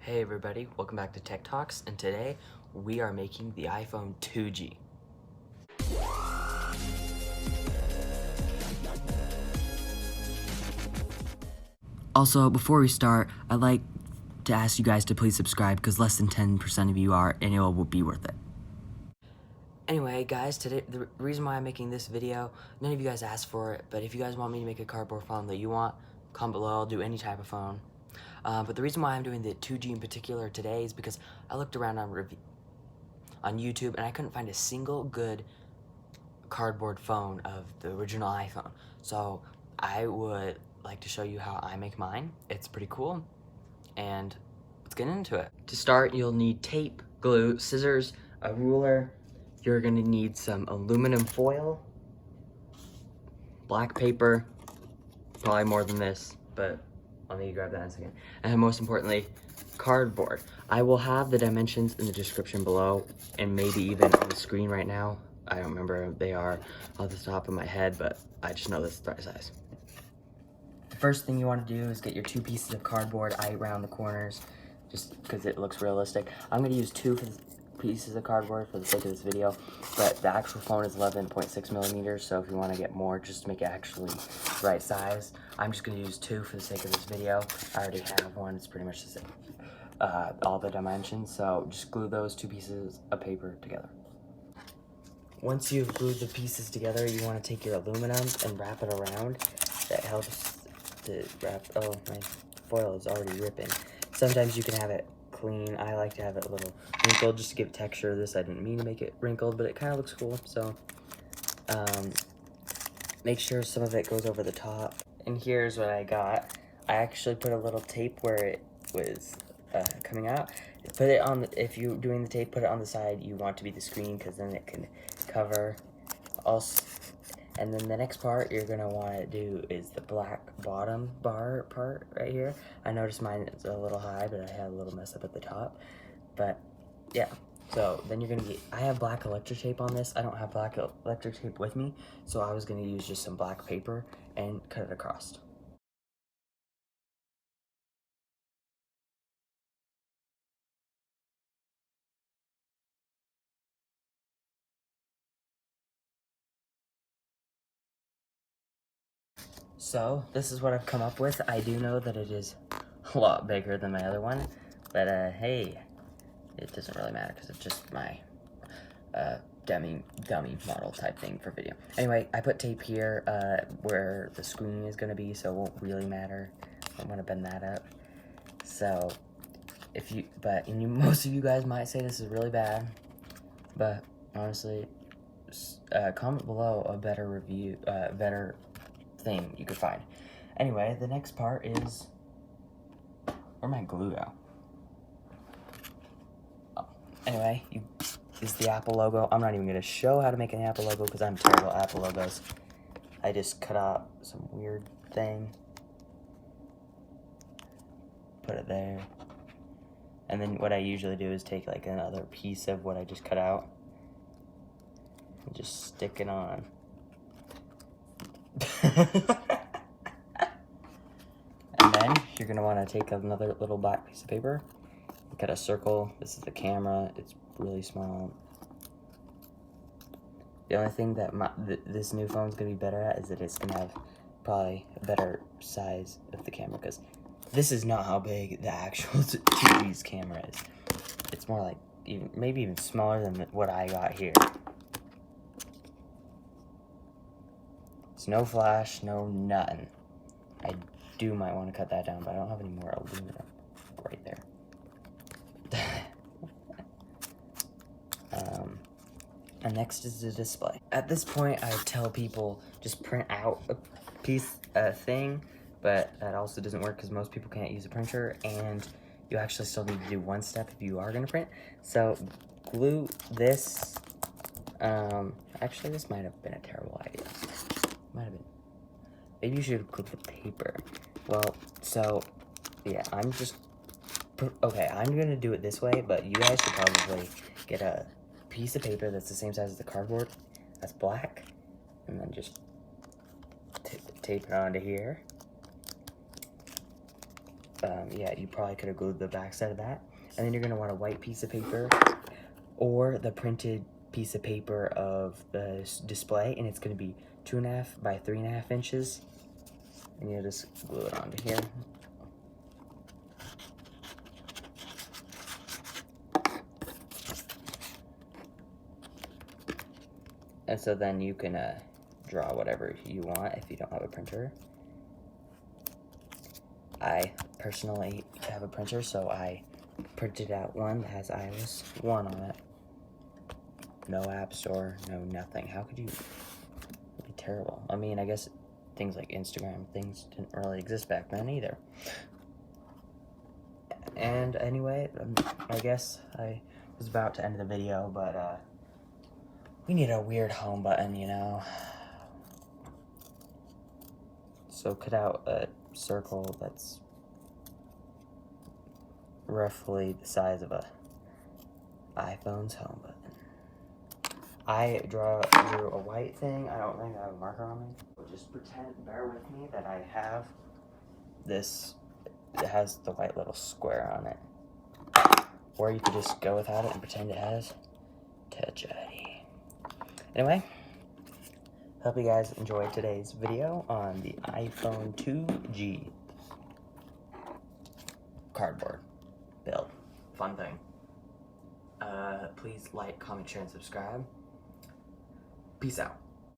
Hey everybody, welcome back to Tech Talks, and today we are making the iPhone 2G. Also, before we start, I'd like to ask you guys to please subscribe because less than 10% of you are, and it will be worth it. Anyway, guys, today the reason why I'm making this video, none of you guys asked for it, but if you guys want me to make a cardboard phone that you want, comment below. I'll do any type of phone. But the reason why I'm doing the 2G in particular today is because I looked around on YouTube and I couldn't find a single good cardboard phone of the original iPhone. So I would like to show you how I make mine. It's pretty cool, and let's get into it. To start, you'll need tape, glue, scissors, a ruler. You're gonna need some aluminum foil, black paper, probably more than this, but I'll need to grab that in a second. And most importantly, cardboard. I will have the dimensions in the description below and maybe even on the screen right now. I don't remember they are off the top of my head, but I just know this is the right size. The first thing you want to do is get your 2 pieces of cardboard. I round the corners just because it looks realistic. I'm going to use 2 pieces of cardboard for the sake of this video, but the actual phone is 11.6 millimeters, so if you want to get more, just to make it actually the right size. I'm just going to use 2 for the sake of this video. I already have one. It's pretty much the same, all the dimensions, so just glue those 2 pieces of paper together. Once you've glued the pieces together, you want to take your aluminum and wrap it around. That helps to wrap. Oh, my foil is already ripping. Sometimes you can have it clean. I like to have it a little wrinkled just to give texture to this. I didn't mean to make it wrinkled, but it kind of looks cool. So make sure some of it goes over the top. And here's what I got. I actually put a little tape where it was coming out. Put it on, if you're doing the tape, put it on the side you want to be the screen, because then it can cover. Also, and then the next part you're gonna want to do is the black bottom bar part right here. I noticed mine is a little high, but I had a little mess up at the top. But yeah, so then you're gonna get, I have black electric tape on this. I don't have black electric tape with me, so I was gonna use just some black paper and cut it across. So this is what I've come up with. I do know that it is a lot bigger than my other one, but hey, it doesn't really matter because it's just my dummy model type thing for video. Anyway, I put tape here where the screen is going to be, so it won't really matter. I'm going to bend that up. So if you, most of you guys might say this is really bad, but honestly, comment below a better review, better thing you could find. Anyway, the next part is, where'd my glue go? Oh. Anyway, this is the Apple logo. I'm not even gonna show how to make an Apple logo because I'm terrible at Apple logos. I just cut out some weird thing, put it there, and then what I usually do is take like another piece of what I just cut out and just stick it on. And then you're gonna want to take another little black piece of paper, cut a circle. This is the camera. It's really small. The only thing that this new phone's gonna be better at is that it's gonna have probably a better size of the camera, because this is not how big the actual TV's camera is. It's more like maybe even smaller than what I got here. It's no flash, no nothing. I might want to cut that down, but I don't have any more aluminum right there. And next is the display. At this point, I tell people just print out a thing, but that also doesn't work because most people can't use a printer, and you actually still need to do one step if you are going to print. So glue this. Actually, this might have been a terrible idea. Might have been. Maybe you should glue the paper. Well, so yeah, I'm gonna do it this way, but you guys should probably get a piece of paper that's the same size as the cardboard, that's black, and then just tape it onto here. yeah, you probably could have glued the back side of that. And then you're gonna want a white piece of paper or the printed piece of paper of the display, and it's gonna be 2.5 by 3.5 inches. And you just glue it onto here. And so then you can draw whatever you want if you don't have a printer. I personally have a printer, so I printed out one that has iOS 1 on it. No App Store, no nothing. How could you? It'd be terrible. I mean, I guess things like Instagram, things didn't really exist back then either. And anyway, I guess I was about to end the video, but we need a weird home button, you know. So cut out a circle that's roughly the size of a iPhone's home button. I drew a white thing. I don't think I have a marker on me. Just pretend, bear with me, that I have this. It has the white little square on it. Or you could just go without it and pretend it has Touch ID. Anyway, hope you guys enjoyed today's video on the iPhone 2G cardboard build. Fun thing. Please like, comment, share, and subscribe. Peace out.